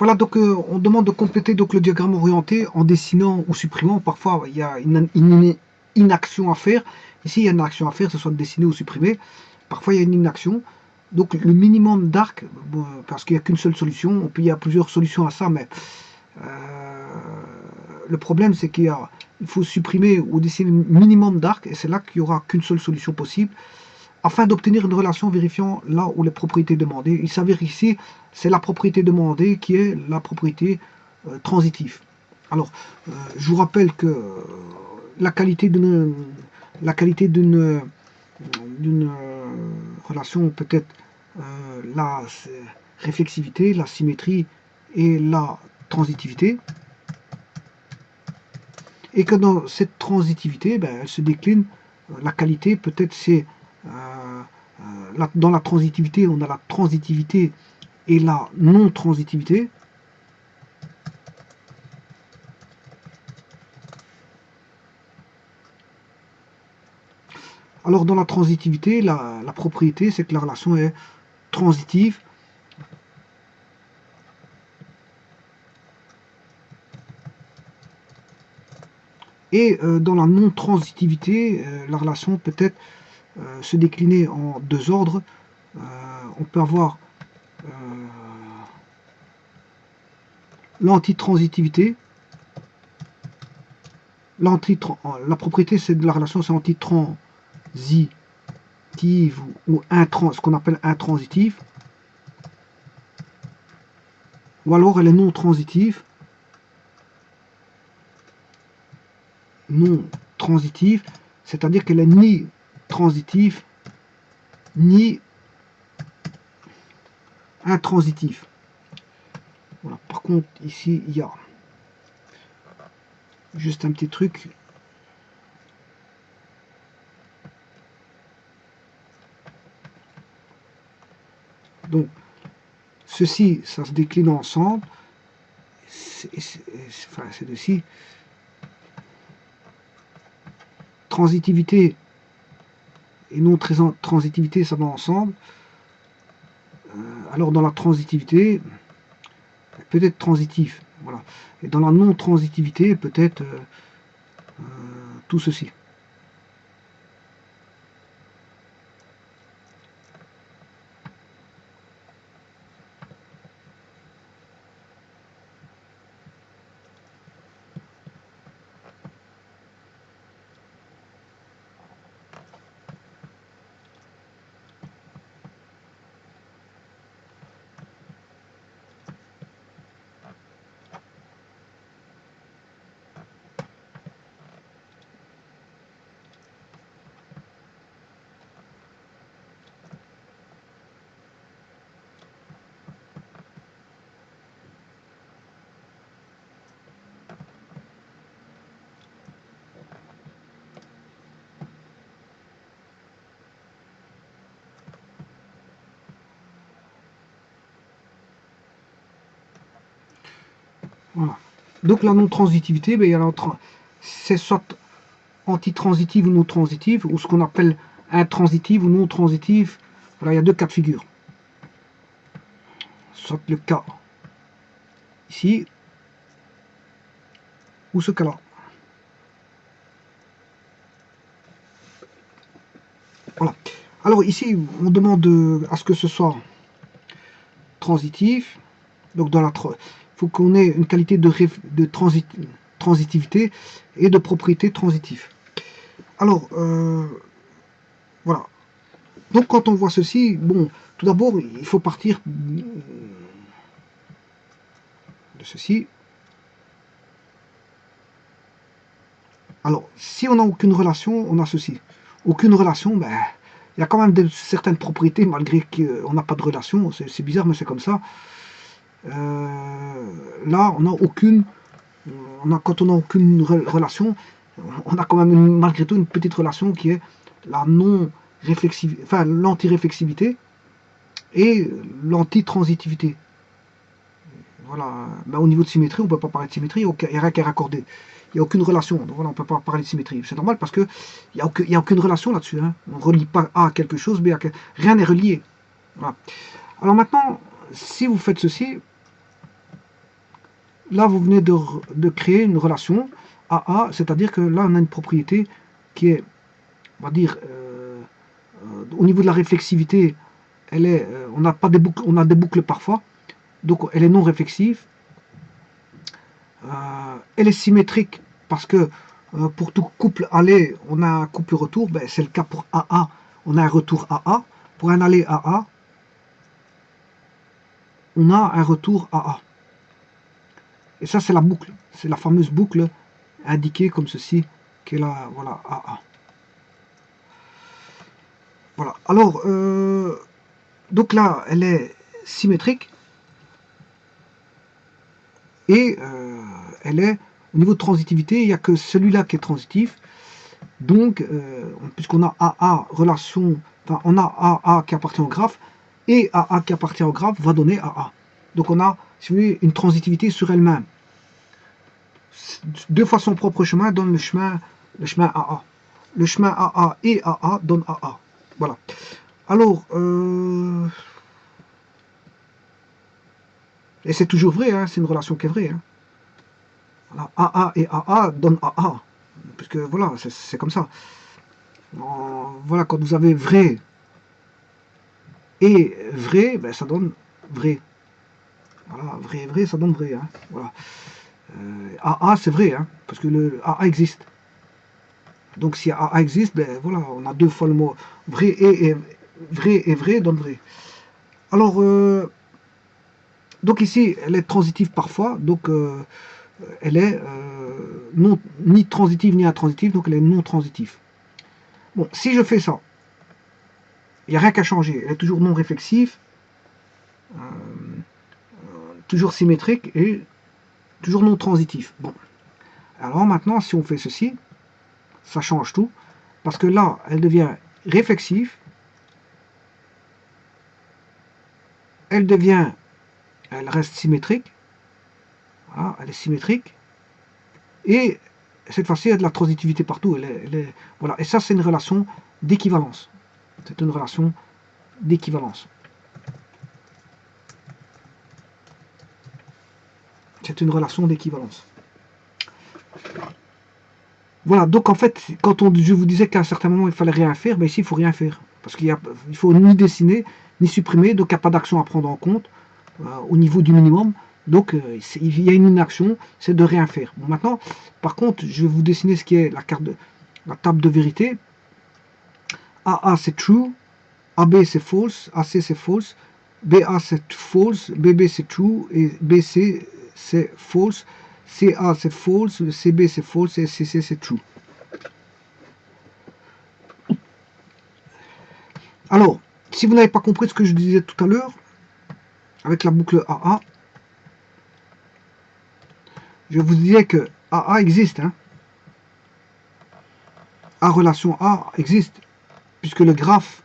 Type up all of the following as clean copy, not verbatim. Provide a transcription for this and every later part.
Voilà, donc on demande de compléter donc, le diagramme orienté en dessinant ou supprimant. Parfois, il y a une inaction à faire. Ici, il y a une action à faire, que ce soit de dessiner ou supprimer. Parfois, il y a une inaction. Donc, le minimum d'arc, bon, parce qu'il n'y a qu'une seule solution, il y a plusieurs solutions à ça, mais le problème, c'est qu'il faut supprimer ou dessiner le minimum d'arc, et c'est là qu'il n'y aura qu'une seule solution possible, afin d'obtenir une relation vérifiant là où les propriétés demandées. Il s'avère ici, c'est la propriété demandée qui est la propriété transitive. Alors, je vous rappelle que la qualité d'une relation peut être la réflexivité, la symétrie et la transitivité. Et que dans cette transitivité, elle se décline, la qualité peut-être c'est dans la transitivité, on a la transitivité et la non-transitivité. Alors dans la transitivité, la propriété, c'est que la relation est transitive. Et dans la non-transitivité, la relation peut être se décliner en deux ordres. On peut avoir l'antitransitivité. La propriété c'est de la relation, c'est antitransitive ou ce qu'on appelle intransitive. Ou alors elle est non transitive. Non transitive, c'est-à-dire qu'elle est ni transitive ni intransitive. Voilà. Par contre, ici, il y a juste un petit truc. Donc, ceci, ça se décline ensemble. C'est de ci. Transitivité et non transitivité, ça va ensemble. Alors, dans la transitivité, peut-être transitif. Voilà. Et dans la non-transitivité, peut-être tout ceci. Voilà. Donc la non-transitivité, c'est soit antitransitive ou non transitive, ou ce qu'on appelle intransitive ou non transitive. Voilà, il y a deux cas de figure. Soit le cas ici, ou ce cas-là. Voilà. Alors ici, on demande à ce que ce soit transitif. Donc il faut qu'on ait une qualité de transitivité et de propriété transitive. Alors, voilà. Donc quand on voit ceci, bon, tout d'abord, il faut partir de ceci. Alors, si on n'a aucune relation, on a ceci. Aucune relation, il y a quand même certaines propriétés, malgré qu'on n'a pas de relation. C'est bizarre, mais c'est comme ça. Là, on n'a aucune... quand on n'a aucune relation, on a quand même malgré tout une petite relation qui est la non-réflexivité, enfin l'anti-réflexivité et l'antitransitivité. Voilà. Au niveau de symétrie, on ne peut pas parler de symétrie, il n'y a rien qui est raccordé. Il n'y a aucune relation, donc voilà, on ne peut pas parler de symétrie. C'est normal parce qu'il n'y a aucune relation là-dessus. Hein. On ne relie pas A à quelque chose, B à quelque chose. Rien n'est relié. Voilà. Alors maintenant, si vous faites ceci, là, vous venez de créer une relation AA, c'est-à-dire que là, on a une propriété qui est, on va dire, au niveau de la réflexivité, elle est, on n'a pas des boucles, on a des boucles parfois, donc elle est non réflexive. Elle est symétrique parce que pour tout couple aller, on a un couple retour, ben, c'est le cas pour AA, on a un retour AA. Pour un aller AA, on a un retour AA. Et ça, c'est la boucle, c'est la fameuse boucle indiquée comme ceci, qui est là, voilà, AA. Voilà, alors, donc là, elle est symétrique, et elle est, au niveau de transitivité, il n'y a que celui-là qui est transitif, donc, puisqu'on a AA relation, enfin, on a AA qui appartient au graphe, et AA qui appartient au graphe va donner AA. Donc on a, si vous voulez, une transitivité sur elle-même. Deux fois son propre chemin donne le chemin AA. Le chemin AA et AA donne AA. Voilà. Alors, et c'est toujours vrai, hein, c'est une relation qui est vraie. Hein. Voilà, AA et AA donnent AA. Parce que voilà, c'est comme ça. Voilà, quand vous avez vrai et vrai, ben, ça donne vrai. Voilà, vrai et vrai, ça donne vrai. Hein. Voilà. AA, c'est vrai, hein, parce que le AA existe. Donc si AA existe, ben voilà, on a deux fois le mot vrai et vrai donne vrai. Alors, donc ici, elle est transitive parfois, donc elle est non, ni transitive ni intransitive, donc elle est non transitive. Bon, si je fais ça, il n'y a rien qu'à changer, elle est toujours non réflexive, toujours symétrique et toujours non transitif. Bon, alors maintenant, si on fait ceci, ça change tout, parce que là, elle devient réflexive, elle reste symétrique, voilà, elle est symétrique, et cette fois-ci, il y a de la transitivité partout, voilà, et ça, c'est une relation d'équivalence. C'est une relation d'équivalence. C'est une relation d'équivalence. Voilà, donc en fait, quand je vous disais qu'à un certain moment il fallait rien faire, ben ici il faut rien faire. Parce qu'il faut ni dessiner, ni supprimer, donc il n'y a pas d'action à prendre en compte au niveau du minimum. Donc il y a une inaction, c'est de rien faire. Bon, maintenant, par contre, je vais vous dessiner ce qui est la table de vérité. AA c'est true, AB c'est false, AC c'est false, BA c'est false, BB c'est true, et BC c'est false, CA c'est false, CB c'est false, et CC c'est true. Alors, si vous n'avez pas compris ce que je disais tout à l'heure, avec la boucle AA, je vous disais que AA existe. Hein. A relation A existe, puisque le graphe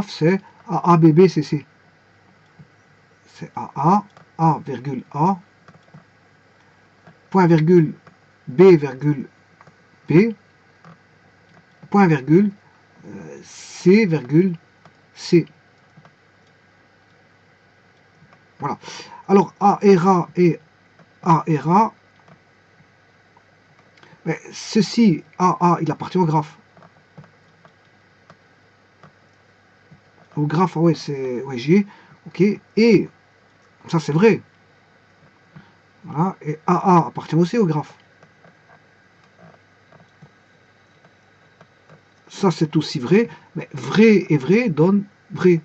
c'est AABBCC. C'est AA, A virgule A, point virgule B virgule B, point virgule C virgule C. Voilà. Alors A et A, mais ceci, AA, il appartient au graphe. Au graphe, ouais, c'est ouais, J, ok, et ça c'est vrai. Voilà, et AA appartient aussi au graphe. Ça c'est aussi vrai, mais vrai et vrai donne vrai.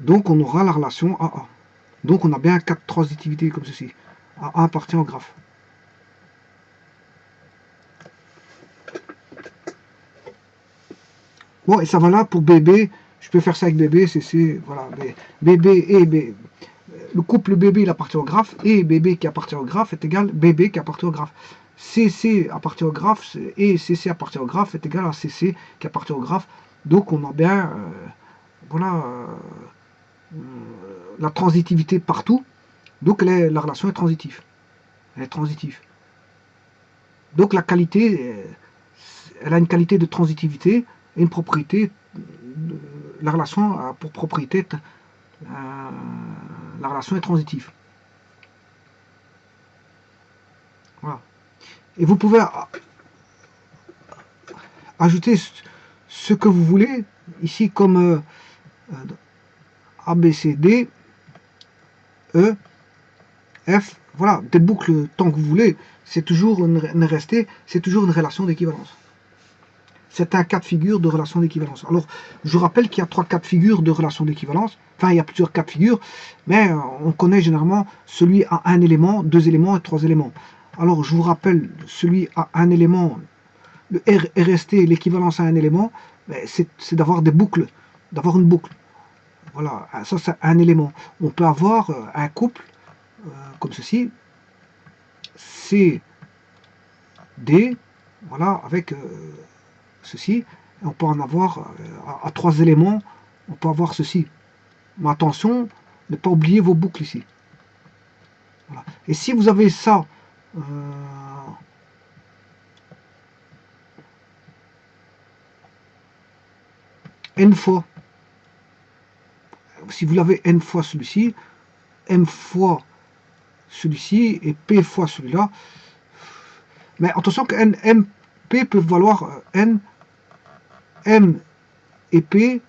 Donc on aura la relation AA. Donc on a bien un cas de transitivité comme ceci. AA appartient au graphe. Bon, et ça va là pour BB. Je peux faire ça avec BB, CC, voilà. BB et B. Le couple BB il appartient au graphe, et BB qui appartient au graphe est égal BB qui appartient au graphe. CC appartient au graphe, et CC appartient au graphe est égal à CC qui appartient au graphe. Donc on a bien voilà, la transitivité partout. Donc la relation est transitive. Elle est transitive. Donc la qualité, elle a une qualité de transitivité et une propriété. La relation a pour propriété, la relation est transitive. Voilà. Et vous pouvez ajouter ce que vous voulez, ici comme A, B, C, D, E, F, voilà, des boucles tant que vous voulez, c'est toujours c'est toujours une relation d'équivalence. C'est un cas de figure de relation d'équivalence. Alors, je rappelle qu'il y a 3 cas de figure de relation d'équivalence. Enfin, il y a plusieurs cas de figure, mais on connaît généralement celui à un élément, 2 éléments et 3 éléments. Alors, je vous rappelle, celui à un élément, le RST, l'équivalence à un élément, c'est d'avoir des boucles, d'avoir une boucle. Voilà, ça c'est un élément. On peut avoir un couple comme ceci, C, D, voilà, avec ceci. Et on peut en avoir à 3 éléments, on peut avoir ceci. Mais attention, ne pas oublier vos boucles ici. Voilà. Et si vous avez ça n fois, si vous l'avez n fois celui-ci, m fois celui-ci et p fois celui-là, mais attention que n, m, p peuvent valoir n, m et p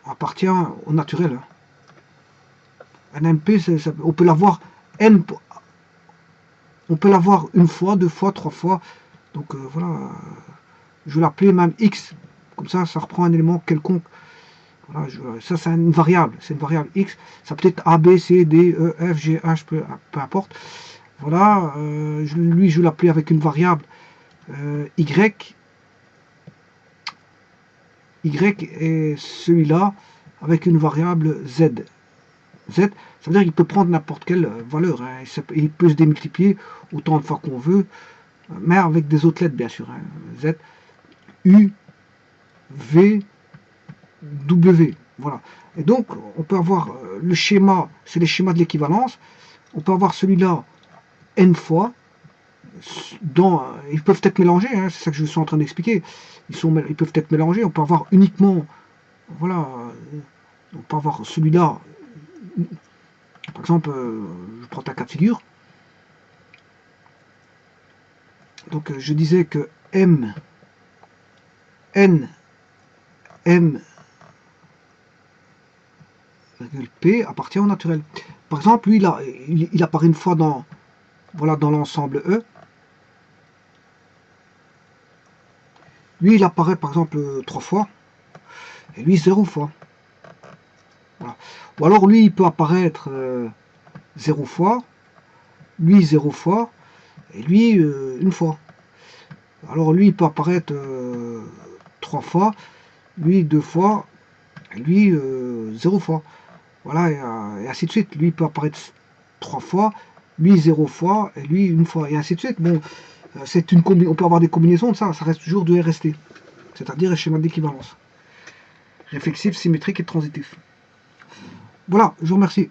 appartient au naturel. Un MP, on peut l'avoir n, on peut l'avoir une fois, 2 fois, 3 fois. Donc voilà, je vais l'appeler même x. Comme ça reprend un élément quelconque. Voilà, ça c'est une variable, x. Ça peut être A, B, C, D, E, F, G, H, peu importe. Voilà, lui je vais l'appeler avec une variable y. Y et celui-là avec une variable z. Z, ça veut dire qu'il peut prendre n'importe quelle valeur. Hein. Il peut se démultiplier autant de fois qu'on veut, mais avec des autres lettres, bien sûr. Hein. Z, U, V, W. Voilà. Et donc, on peut avoir le schéma, c'est les schémas de l'équivalence. On peut avoir celui-là n fois. Ils peuvent être mélangés, hein, c'est ça que je suis en train d'expliquer. Ils peuvent être mélangés. On peut avoir uniquement, voilà, on peut avoir celui-là. Par exemple, je prends un cas de figure. Donc je disais que M, N, M, P appartient au naturel. Par exemple, lui, il apparaît une fois dans, voilà, dans l'ensemble E. Lui, il apparaît par exemple 3 fois. Et lui, 0 fois. Voilà. Ou alors lui, il peut apparaître 0 fois. Lui, 0 fois. Et lui, une fois. Alors lui, il peut apparaître 3 fois. Lui, 2 fois. Et lui, 0 fois. Voilà, et ainsi de suite. Lui, il peut apparaître 3 fois, lui 0 fois, et lui une fois, et ainsi de suite. Bon, on peut avoir des combinaisons de ça reste toujours de RST, c'est-à-dire un schéma d'équivalence. Réflexif, symétrique et transitif. Voilà, je vous remercie.